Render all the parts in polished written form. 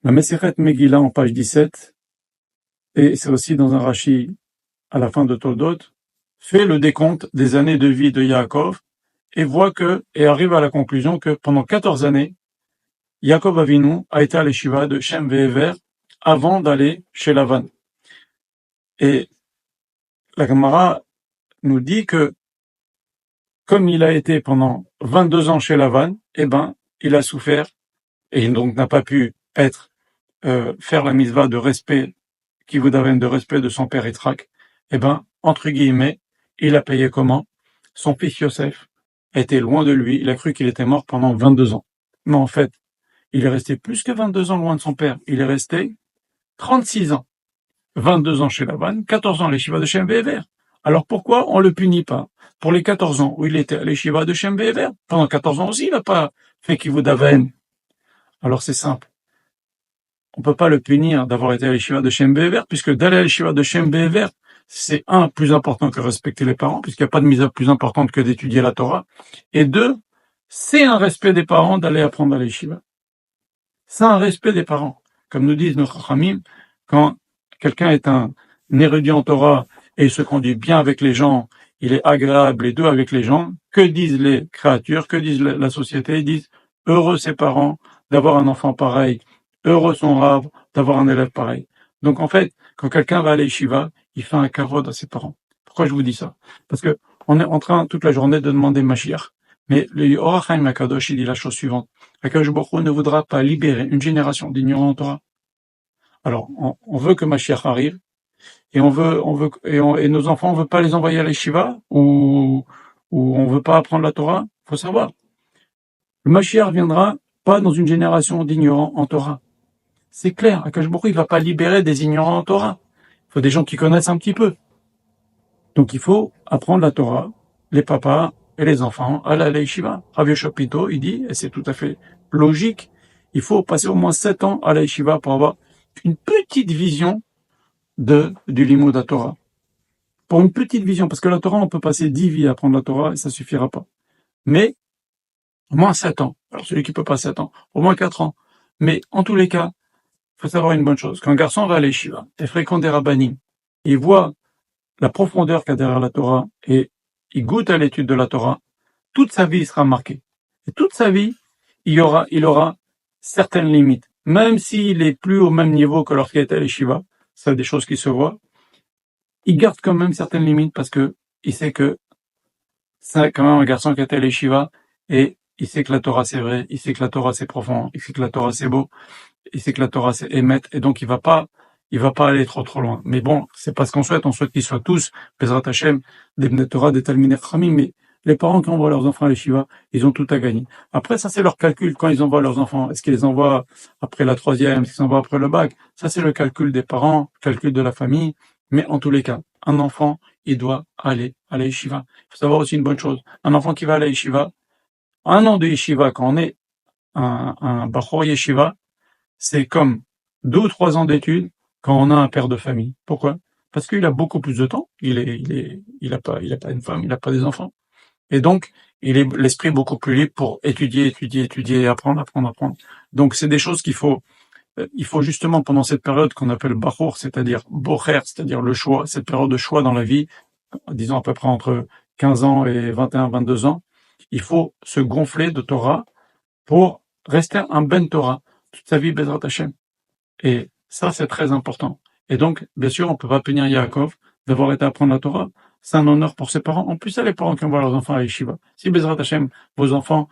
La Meseret Megillah en page 17, et c'est aussi dans un Rashi à la fin de Toldot, fait le décompte des années de vie de Yaakov et et arrive à la conclusion que pendant 14 années, Yaakov Avinu a été à l'Eshiva de Shem Ve'ever avant d'aller chez Lavan. Et la Gemara nous dit que comme il a été pendant 22 ans chez Lavan, il a souffert et donc n'a pas pu faire la mitzvah de respect qui vous donne de respect de son père Yitzhak. Entre guillemets, il a payé comment? Son fils Yosef était loin de lui, il a cru qu'il était mort pendant 22 ans. Mais en fait, il est resté plus que 22 ans loin de son père, il est resté 36 ans. 22 ans chez Lavan, 14 ans à l'Eshiva de Shem Ve'ever. Alors pourquoi on le punit pas pour les 14 ans où il était à l'Eshiva de Shem Ve'ever? Pendant 14 ans aussi, il n'a pas fait Kivud Aven. Alors c'est simple. On peut pas le punir d'avoir été à l'Eshiva de Shem Ve'ever, puisque d'aller à l'Eshiva de Shem Ve'ever, c'est plus important que respecter les parents, puisqu'il n'y a pas de mise plus importante que d'étudier la Torah. Et deux, c'est un respect des parents d'aller apprendre à l'Eshiva. C'est un respect des parents. Comme nous disent nos Chachamim, quand quelqu'un est un érudit en Torah et il se conduit bien avec les gens, il est agréable et doux avec les gens, que disent les créatures, que disent la société? Ils disent heureux ses parents d'avoir un enfant pareil, heureux son rave d'avoir un élève pareil. Donc en fait, quand quelqu'un va à l'Eshiva, il fait un kavod à ses parents. Pourquoi je vous dis ça? Parce que on est en train toute la journée de demander Mashiach. Mais le Or HaChaim Akadosh, il dit la chose suivante. Akadosh Baruch Hu ne voudra pas libérer une génération d'ignorants en Torah. Alors, on veut que Mashiach arrive, et et nos enfants, on veut pas les envoyer à l'Eshiva, ou on veut pas apprendre la Torah. Faut savoir. Le Mashiach viendra pas dans une génération d'ignorants en Torah. C'est clair. Akadosh Baruch Hu, il va pas libérer des ignorants en Torah. Il faut des gens qui connaissent un petit peu. Donc il faut apprendre la Torah, les papas et les enfants, à la yeshiva. Rav Yoshua Pito, il dit, et c'est tout à fait logique, il faut passer au moins 7 ans à la yeshiva pour avoir une petite vision du limud à Torah. Pour une petite vision, parce que la Torah, on peut passer 10 vies à apprendre la Torah et ça suffira pas. Mais, au moins 7 ans. Alors celui qui peut pas 7 ans, au moins 4 ans. Mais, en tous les cas, il faut savoir une bonne chose. Quand un garçon va à la yeshiva et fréquente des rabbanim, il voit la profondeur qu'il y a derrière la Torah et il goûte à l'étude de la Torah, toute sa vie sera marquée. Et toute sa vie, il aura certaines limites. Même s'il est plus au même niveau que lorsqu'il était à l'Eshiva, c'est des choses qui se voient, il garde quand même certaines limites parce que il sait que c'est quand même un garçon qui était à l'Eshiva et il sait que la Torah c'est vrai, il sait que la Torah c'est profond, il sait que la Torah c'est beau, il sait que la Torah c'est émet et donc il va pas aller trop loin. Mais bon, c'est pas ce qu'on souhaite. On souhaite qu'ils soient tous, Bezrat Hashem, des Bnei Torah, des Talmidei Chachamim, mais les parents qui envoient leurs enfants à l'Eshiva, ils ont tout à gagner. Après, ça c'est leur calcul quand ils envoient leurs enfants. Est-ce qu'ils les envoient après la troisième, est-ce qu'ils les envoient après le bac? Ça c'est le calcul des parents, calcul de la famille. Mais en tous les cas, un enfant, il doit aller à la yeshiva. Il faut savoir aussi une bonne chose. Un enfant qui va à la yeshiva, un an de yeshiva, quand on est un bachor yeshiva, c'est comme 2 ou 3 ans d'études quand on a un père de famille. Pourquoi? Parce qu'il a beaucoup plus de temps. Il a pas une femme, il a pas des enfants. Et donc, il est l'esprit beaucoup plus libre pour étudier, apprendre. Donc, c'est des choses il faut justement pendant cette période qu'on appelle Bachour, c'est-à-dire Bocher, c'est-à-dire le choix, cette période de choix dans la vie, disons à peu près entre 15 ans et 21, 22 ans, il faut se gonfler de Torah pour rester un ben Torah toute sa vie, Bezrat Hashem. Et ça, c'est très important. Et donc, bien sûr, on peut pas punir Yaakov d'avoir été apprendre la Torah. C'est un honneur pour ses parents. En plus, c'est les parents qui envoient leurs enfants à l'Yeshiva. Si Bezrat Hashem, vos enfants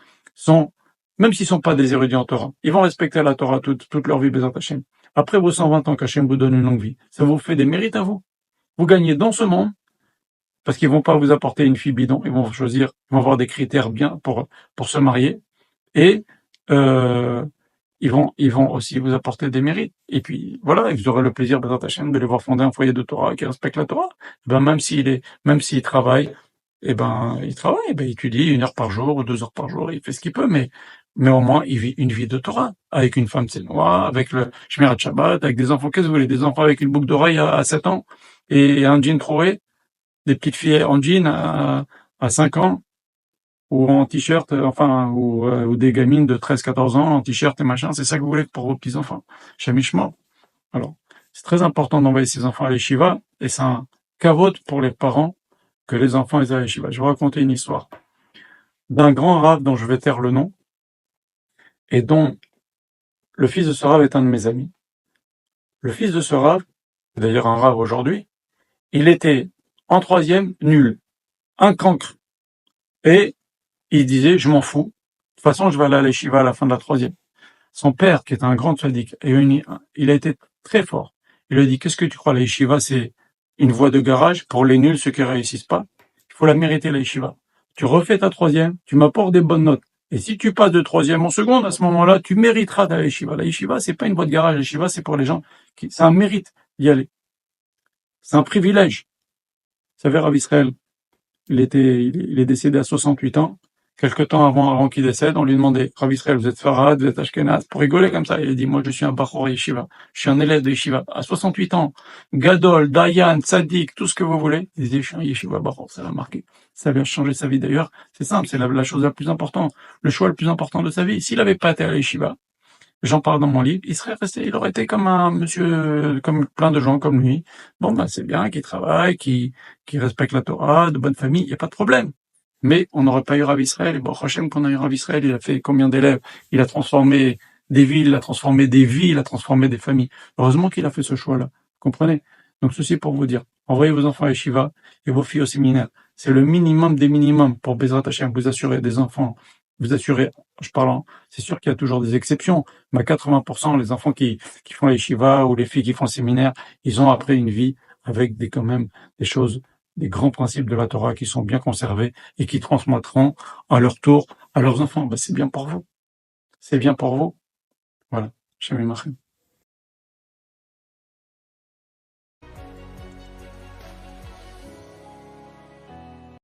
même s'ils sont pas des érudits en Torah, ils vont respecter la Torah toute leur vie, Bezrat Hashem. Après vos 120 ans qu'Hashem vous donne une longue vie, ça vous fait des mérites à vous. Vous gagnez dans ce monde, parce qu'ils vont pas vous apporter une fille bidon, ils vont avoir des critères bien pour se marier. Et, ils vont aussi vous apporter des mérites. Et puis, voilà, vous aurez le plaisir, Bezrat Hashem, de les voir fonder un foyer de Torah qui respecte la Torah. Même s'il travaille, il travaille, il étudie 1 heure par jour ou 2 heures par jour, il fait ce qu'il peut, mais au moins, il vit une vie de Torah. Avec une femme tsenoua, avec le Shmirat Shabbat, avec des enfants, qu'est-ce que vous voulez? Des enfants avec une boucle d'oreille à 7 ans, et un jean troué, des petites filles en jean à 5 ans. ou en t-shirt, ou des gamines de 13-14 ans en t-shirt et machin, c'est ça que vous voulez pour vos petits-enfants. Chamichement. Alors, c'est très important d'envoyer ses enfants à l'Yeshiva, et c'est un kavod pour les parents que les enfants aient à l'Yeshiva. Je vais vous raconter une histoire d'un grand rave dont je vais taire le nom, et dont le fils de ce rave est un de mes amis. Le fils de ce rave, d'ailleurs un rave aujourd'hui, il était en troisième nul, un cancre, et il disait je m'en fous, de toute façon je vais aller à l'Yeshiva à la fin de la troisième. Son père, qui est un grand tzaddik, il a été très fort. Il lui a dit, qu'est-ce que tu crois, la yeshiva, c'est une voie de garage pour les nuls, ceux qui réussissent pas. Il faut la mériter, la yeshiva. Tu refais ta troisième, tu m'apportes des bonnes notes. Et si tu passes de troisième en seconde, à ce moment-là, tu mériteras d'aller à la yeshiva. La yeshiva, c'est pas une voie de garage. La yeshiva, c'est pour les gens c'est un mérite d'y aller. C'est un privilège. Vous savez, Rav Israël, il est décédé à 68 ans. Quelque temps avant qu'il décède, on lui demandait, Rav Israël, vous êtes Farad, vous êtes Ashkenaz, pour rigoler comme ça. Il a dit, moi, je suis un Bachor Yeshiva. Je suis un élève de Yeshiva. À 68 ans, Gadol, Dayan, Tzadik, tout ce que vous voulez. Il disait, je suis un Yeshiva Bachor. Ça l'a marqué. Ça lui a changé sa vie d'ailleurs. C'est simple, c'est la chose la plus importante. Le choix le plus important de sa vie. S'il avait pas été à la Yeshiva, j'en parle dans mon livre, il aurait été comme un monsieur, comme plein de gens comme lui. Bon, ben, c'est bien, qui travaille, qui respecte la Torah, de bonne famille, il n'y a pas de problème. Mais on n'aurait pas eu Rav Israël, et bon, Hachem, qu'on a eu Rav Israël, il a fait combien d'élèves? Il a transformé des villes, il a transformé des vies, il a transformé des familles. Heureusement qu'il a fait ce choix-là. Vous comprenez? Donc, ceci pour vous dire, envoyez vos enfants à Yeshiva et vos filles au séminaire. C'est le minimum des minimums pour Bezrat Hachem, vous assurer des enfants, vous assurer, c'est sûr qu'il y a toujours des exceptions, mais à 80%, les enfants qui font la Yeshiva ou les filles qui font le séminaire, ils ont après une vie avec quand même des choses, des grands principes de la Torah qui sont bien conservés et qui transmettront à leur tour à leurs enfants. Ben, c'est bien pour vous. C'est bien pour vous. Voilà. Shalom Aleichem.